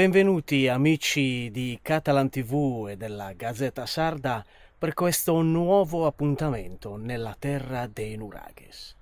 Benvenuti amici di Catalan TV e della Gazzetta Sarda per questo nuovo appuntamento nella terra dei nuraghes.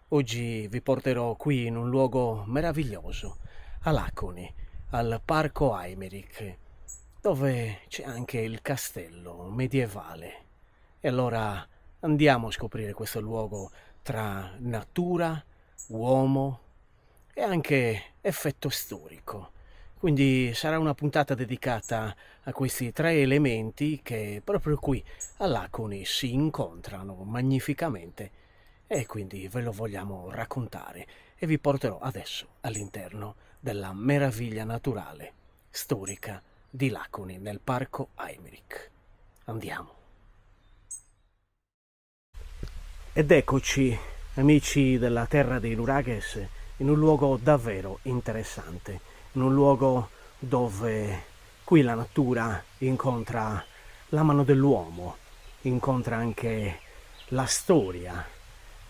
Oggi vi porterò qui in un luogo meraviglioso, a Laconi, al Parco Aimeric, dove c'è anche il castello medievale. E allora andiamo a scoprire questo luogo tra natura, uomo e anche effetto storico. Quindi sarà una puntata dedicata a questi tre elementi che proprio qui a Laconi si incontrano magnificamente e quindi ve lo vogliamo raccontare e vi porterò adesso all'interno della meraviglia naturale storica di Laconi nel Parco Aimeric. Andiamo. Ed eccoci, amici della terra dei nuraghes, in un luogo davvero interessante, in un luogo dove qui la natura incontra la mano dell'uomo, incontra anche la storia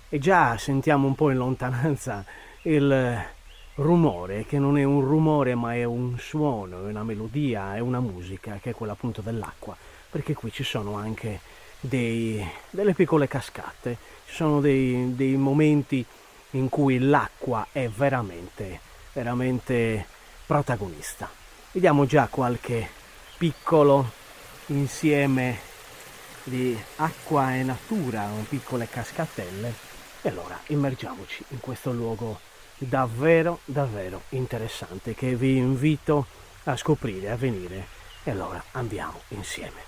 e già sentiamo un po' in lontananza il rumore, che non è un rumore ma è un suono, è una melodia, è una musica, che è quella appunto dell'acqua, perché qui ci sono anche delle piccole cascate, ci sono dei momenti in cui l'acqua è veramente, veramente protagonista. Vediamo già qualche piccolo insieme di acqua e natura, piccole cascatelle. E allora immergiamoci in questo luogo davvero, davvero interessante che vi invito a scoprire, a venire. E allora andiamo insieme.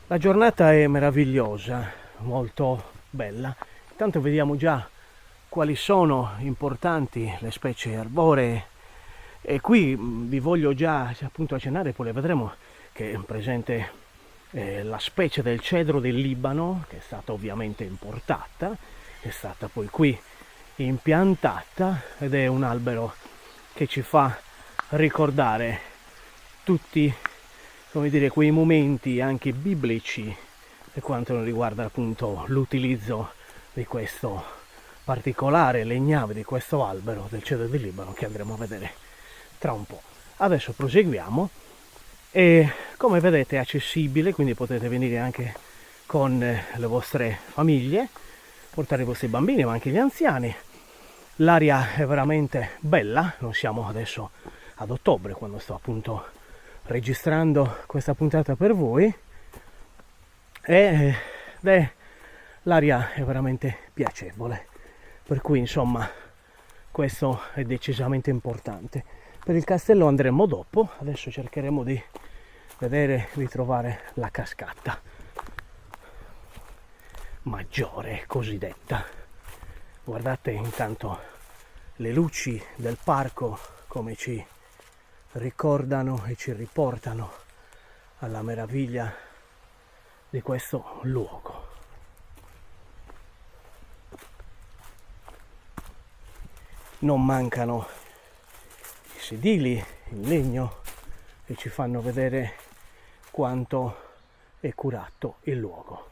La giornata è meravigliosa, molto bella. Intanto vediamo già quali sono importanti le specie arboree e qui vi voglio già appunto accennare, poi le vedremo, che è presente la specie del cedro del Libano, che è stata ovviamente importata, è stata poi qui impiantata ed è un albero che ci fa ricordare tutti, come dire, quei momenti anche biblici per quanto riguarda appunto l'utilizzo di questo particolare legname, di questo albero del cedro del Libano, che andremo a vedere tra un po'. Adesso proseguiamo e come vedete è accessibile, quindi potete venire anche con le vostre famiglie, portare i vostri bambini ma anche gli anziani. L'aria è veramente bella, non siamo adesso ad ottobre quando sto appunto registrando questa puntata per voi e l'aria è veramente piacevole, per cui insomma questo è decisamente importante. Per il castello andremo dopo, adesso cercheremo di vedere, di trovare la cascata maggiore cosiddetta. Guardate intanto le luci del parco come ci ricordano e ci riportano alla meraviglia di questo luogo. Non mancano i sedili in legno che ci fanno vedere quanto è curato il luogo.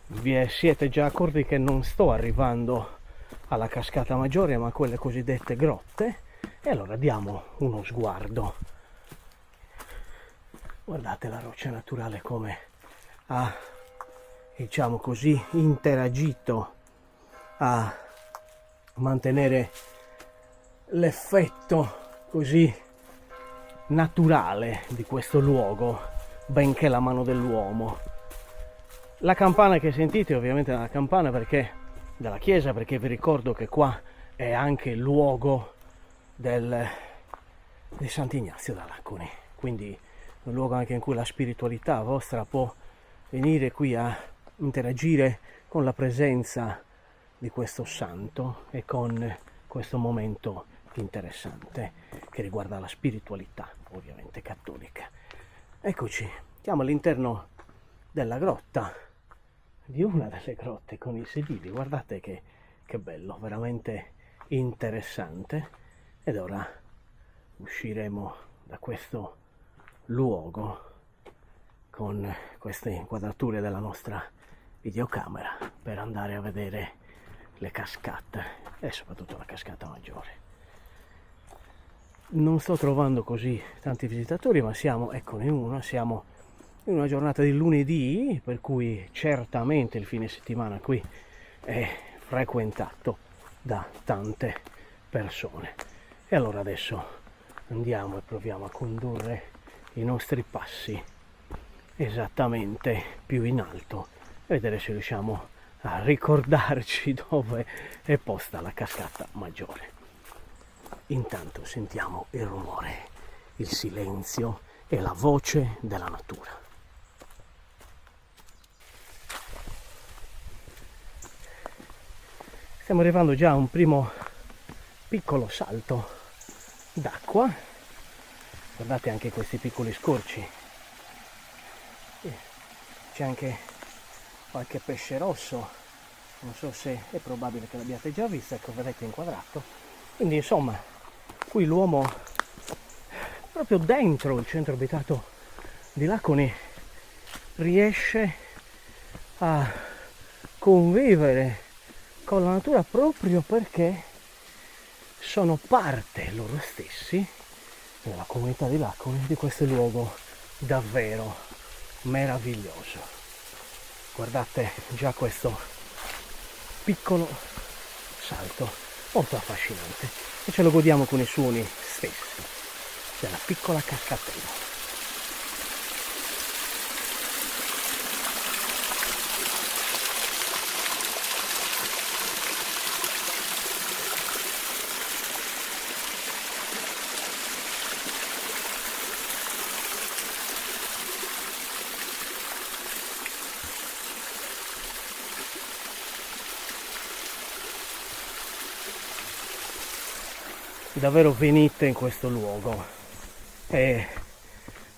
Vi siete già accorti che non sto arrivando alla cascata maggiore ma a quelle cosiddette grotte, e allora diamo uno sguardo. Guardate la roccia naturale come ha, diciamo così, interagito a mantenere l'effetto così naturale di questo luogo, benché la mano dell'uomo. La campana che sentite ovviamente è una campana della chiesa, perché vi ricordo che qua è anche il luogo di Sant'Ignazio da Laconi, quindi un luogo anche in cui la spiritualità vostra può venire qui a interagire con la presenza di questo santo e con questo momento interessante che riguarda la spiritualità ovviamente cattolica. Eccoci, siamo all'interno della grotta, di una delle grotte con i sedili. Guardate che bello, veramente interessante. Ed ora usciremo da questo luogo con queste inquadrature della nostra videocamera per andare a vedere le cascate e soprattutto la cascata maggiore. Non sto trovando così tanti visitatori, ma siamo in una giornata di lunedì, per cui certamente il fine settimana qui è frequentato da tante persone. E allora adesso andiamo e proviamo a condurre i nostri passi esattamente più in alto e vedere se riusciamo a ricordarci dove è posta la cascata maggiore. Intanto sentiamo il rumore, il silenzio e la voce della natura. Stiamo arrivando già a un primo piccolo salto d'acqua. Guardate anche questi piccoli scorci. C'è anche qualche pesce rosso, non so se è probabile che l'abbiate già visto, ecco, vedete inquadrato. Quindi insomma, qui l'uomo proprio dentro il centro abitato di Laconi riesce a convivere con la natura proprio perché sono parte loro stessi, nella comunità di Laconi, di questo luogo davvero meraviglioso. Guardate già questo piccolo salto molto affascinante e ce lo godiamo con i suoni stessi della piccola cascatella. Davvero venite in questo luogo e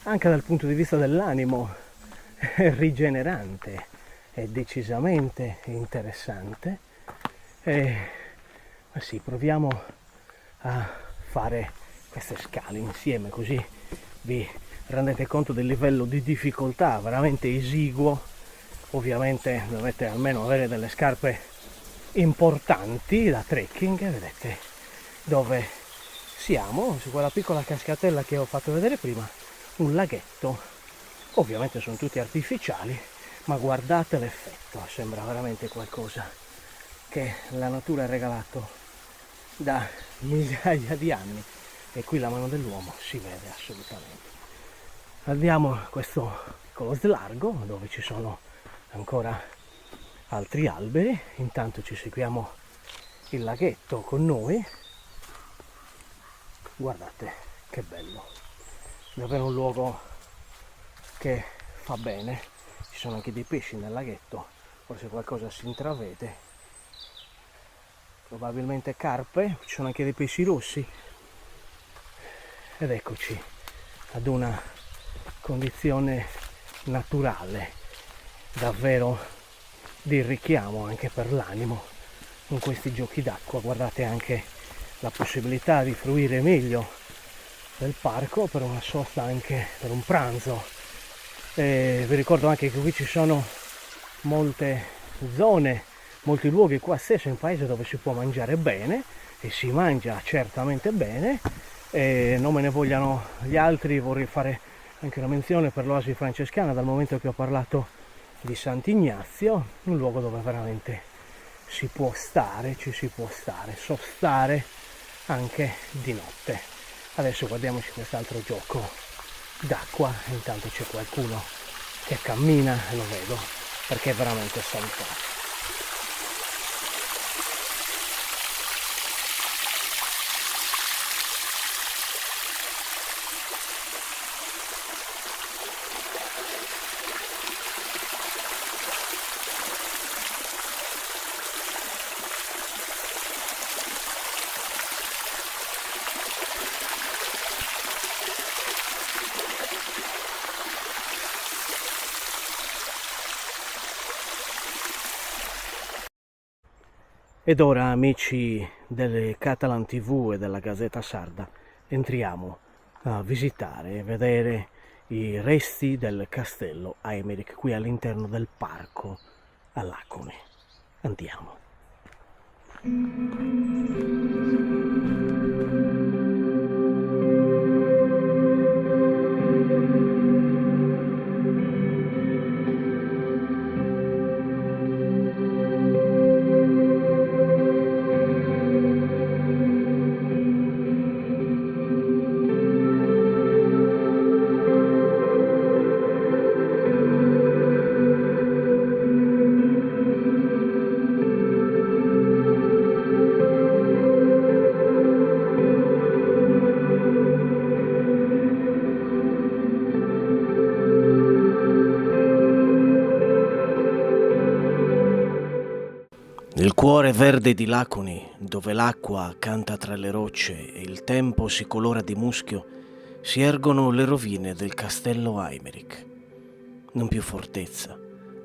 anche dal punto di vista dell'animo è rigenerante, è decisamente interessante ma sì, proviamo a fare queste scale insieme così vi rendete conto del livello di difficoltà veramente esiguo. Ovviamente dovete almeno avere delle scarpe importanti da trekking, vedete dove siamo, su quella piccola cascatella che ho fatto vedere prima, un laghetto. Ovviamente sono tutti artificiali, ma guardate l'effetto, sembra veramente qualcosa che la natura ha regalato da migliaia di anni e qui la mano dell'uomo si vede assolutamente. Andiamo a questo piccolo slargo dove ci sono ancora altri alberi, intanto ci seguiamo il laghetto con noi. Guardate che bello, davvero un luogo che fa bene. Ci sono anche dei pesci nel laghetto, forse qualcosa si intravede, probabilmente carpe, ci sono anche dei pesci rossi ed eccoci ad una condizione naturale davvero di richiamo anche per l'animo con questi giochi d'acqua. Guardate anche la possibilità di fruire meglio del parco per una sosta, anche per un pranzo. Vi ricordo anche che qui ci sono molte zone, molti luoghi qua stesso in paese dove si può mangiare bene e si mangia certamente bene. Non me ne vogliano gli altri, vorrei fare anche una menzione per l'oasi francescana, dal momento che ho parlato di Sant'Ignazio, un luogo dove veramente si può stare, ci si può stare, sostare anche di notte. Adesso guardiamoci quest'altro gioco d'acqua, intanto c'è qualcuno che cammina e lo vedo perché è veramente salutare. Ed ora, amici delle Catalan TV e della Gazzetta Sarda, entriamo a visitare e vedere i resti del castello Aimeric qui all'interno del parco a Laconi. Andiamo. Nel cuore verde di Laconi, dove l'acqua canta tra le rocce e il tempo si colora di muschio, si ergono le rovine del castello Aimeric. Non più fortezza,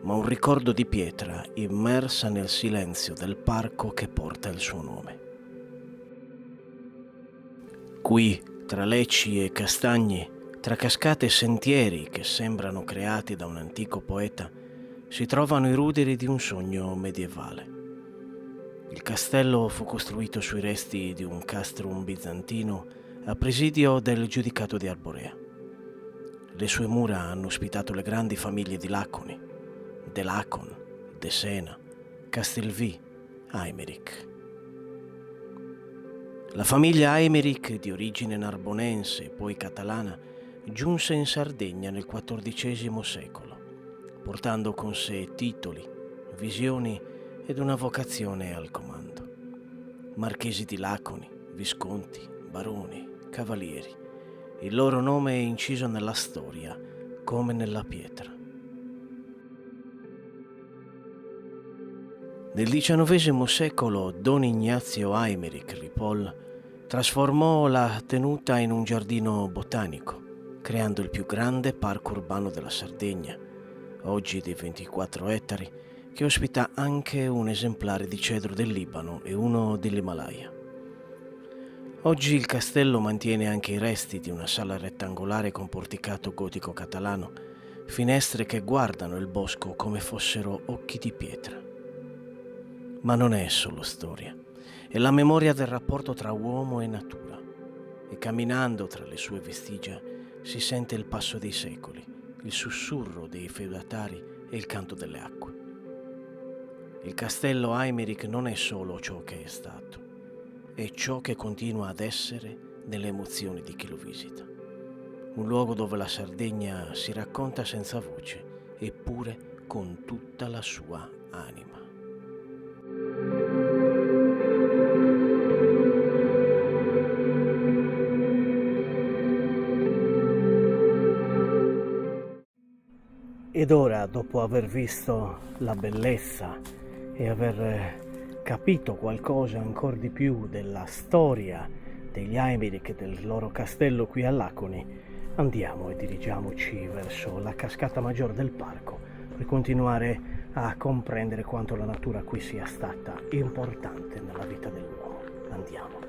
ma un ricordo di pietra immersa nel silenzio del parco che porta il suo nome. Qui, tra lecci e castagni, tra cascate e sentieri che sembrano creati da un antico poeta, si trovano i ruderi di un sogno medievale. Il castello fu costruito sui resti di un castrum bizantino a presidio del giudicato di Arborea. Le sue mura hanno ospitato le grandi famiglie di Laconi, De Lacon, De Sena, Castelvy, Aimeric. La famiglia Aimeric, di origine narbonense e poi catalana, giunse in Sardegna nel XIV secolo, portando con sé titoli, visioni ed una vocazione al comando. Marchesi di Laconi, visconti, baroni, cavalieri. Il loro nome è inciso nella storia come nella pietra. Nel XIX secolo Don Ignazio Aimeric Ripoll trasformò la tenuta in un giardino botanico, creando il più grande parco urbano della Sardegna, oggi di 24 ettari, che ospita anche un esemplare di cedro del Libano e uno dell'Himalaya. Oggi il castello mantiene anche i resti di una sala rettangolare con porticato gotico catalano, finestre che guardano il bosco come fossero occhi di pietra. Ma non è solo storia, è la memoria del rapporto tra uomo e natura, e camminando tra le sue vestigia si sente il passo dei secoli, il sussurro dei feudatari e il canto delle acque. Il castello Aimeric non è solo ciò che è stato, è ciò che continua ad essere nelle emozioni di chi lo visita. Un luogo dove la Sardegna si racconta senza voce, eppure con tutta la sua anima. Ed ora, dopo aver visto la bellezza e aver capito qualcosa ancora di più della storia degli Aimeric e del loro castello qui a Laconi, andiamo e dirigiamoci verso la cascata maggiore del parco per continuare a comprendere quanto la natura qui sia stata importante nella vita dell'uomo. Andiamo.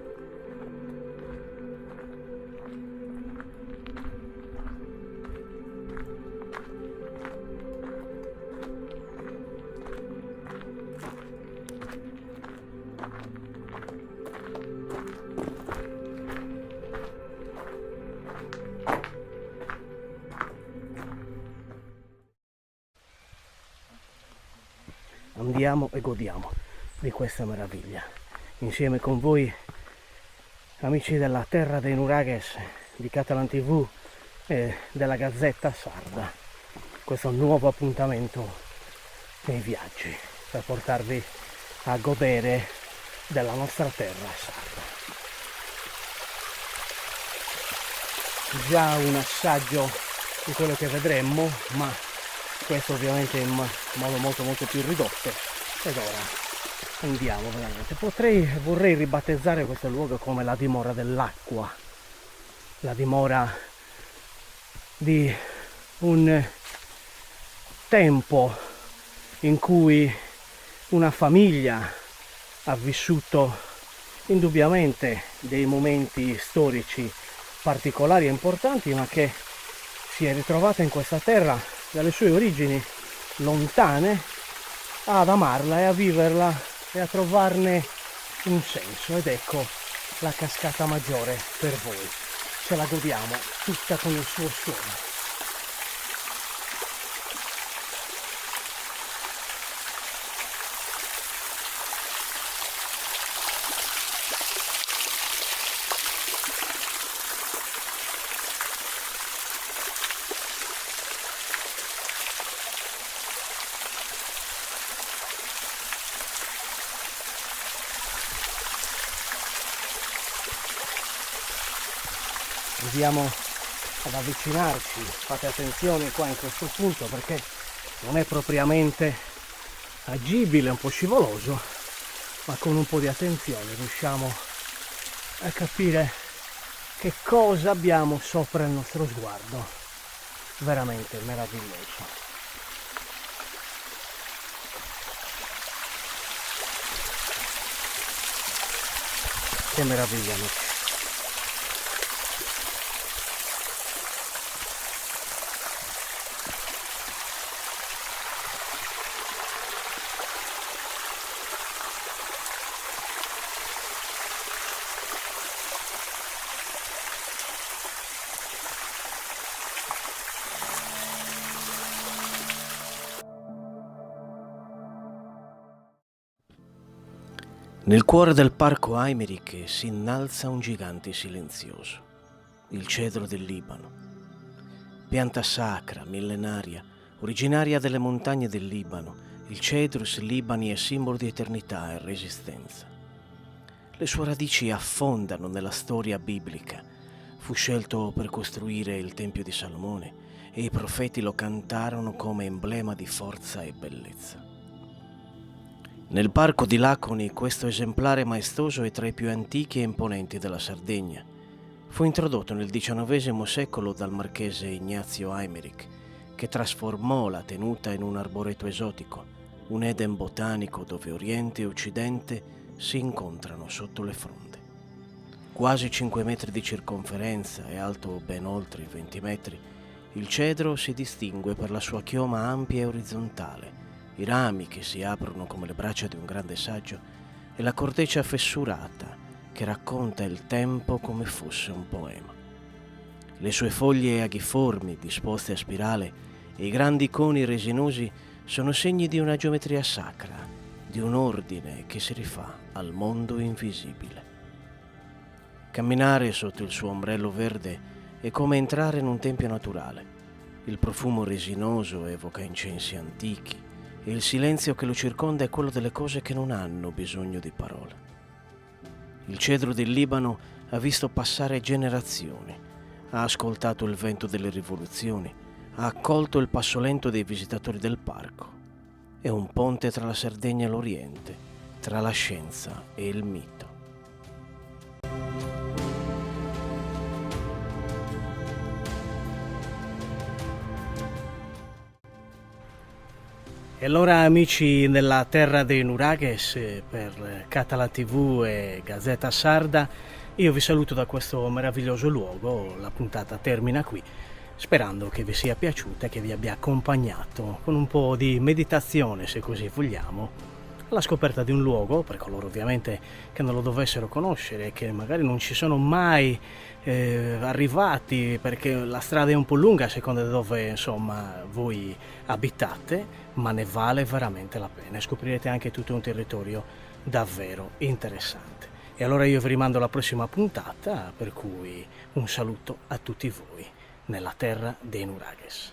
Andiamo e godiamo di questa meraviglia. Insieme con voi, amici della Terra dei Nuraghes, di Catalan TV e della Gazzetta Sarda. Questo nuovo appuntamento nei viaggi per portarvi a godere della nostra terra sarda. Già un assaggio di quello che vedremmo, ma questo ovviamente in modo molto più ridotto. Ed ora andiamo veramente. Vorrei ribattezzare questo luogo come la dimora dell'acqua, la dimora di un tempo in cui una famiglia ha vissuto indubbiamente dei momenti storici particolari e importanti, ma che si è ritrovata in questa terra dalle sue origini lontane ad amarla e a viverla e a trovarne un senso. Ed ecco la cascata maggiore per voi, ce la godiamo tutta con il suo suono. Proviamo ad avvicinarci, fate attenzione qua in questo punto perché non è propriamente agibile, è un po' scivoloso, ma con un po' di attenzione riusciamo a capire che cosa abbiamo sopra il nostro sguardo. Veramente meraviglioso. Che meraviglia, amici. Nel cuore del parco Aymerik si innalza un gigante silenzioso, il cedro del Libano. Pianta sacra, millenaria, originaria delle montagne del Libano, il Cedrus libani è simbolo di eternità e resistenza. Le sue radici affondano nella storia biblica. Fu scelto per costruire il Tempio di Salomone e i profeti lo cantarono come emblema di forza e bellezza. Nel parco di Laconi questo esemplare maestoso è tra i più antichi e imponenti della Sardegna. Fu introdotto nel XIX secolo dal marchese Ignazio Aymerik, che trasformò la tenuta in un arboreto esotico, un Eden botanico dove Oriente e Occidente si incontrano sotto le fronde. Quasi 5 metri di circonferenza e alto ben oltre i 20 metri, il cedro si distingue per la sua chioma ampia e orizzontale, i rami che si aprono come le braccia di un grande saggio e la corteccia fessurata che racconta il tempo come fosse un poema. Le sue foglie aghiformi disposte a spirale e i grandi coni resinosi sono segni di una geometria sacra, di un ordine che si rifà al mondo invisibile. Camminare sotto il suo ombrello verde è come entrare in un tempio naturale. Il profumo resinoso evoca incensi antichi e il silenzio che lo circonda è quello delle cose che non hanno bisogno di parole. Il cedro del Libano ha visto passare generazioni, ha ascoltato il vento delle rivoluzioni, ha accolto il passo lento dei visitatori del parco. È un ponte tra la Sardegna e l'Oriente, tra la scienza e il mito. E allora amici nella terra dei Nuraghes, per Catala TV e Gazzetta Sarda, io vi saluto da questo meraviglioso luogo, la puntata termina qui, sperando che vi sia piaciuta e che vi abbia accompagnato con un po' di meditazione, se così vogliamo, alla scoperta di un luogo, per coloro ovviamente che non lo dovessero conoscere e che magari non ci sono mai arrivati perché la strada è un po' lunga a seconda di dove insomma voi abitate, ma ne vale veramente la pena. Scoprirete anche tutto un territorio davvero interessante. E allora io vi rimando alla prossima puntata, per cui un saluto a tutti voi nella terra dei Nuraghes.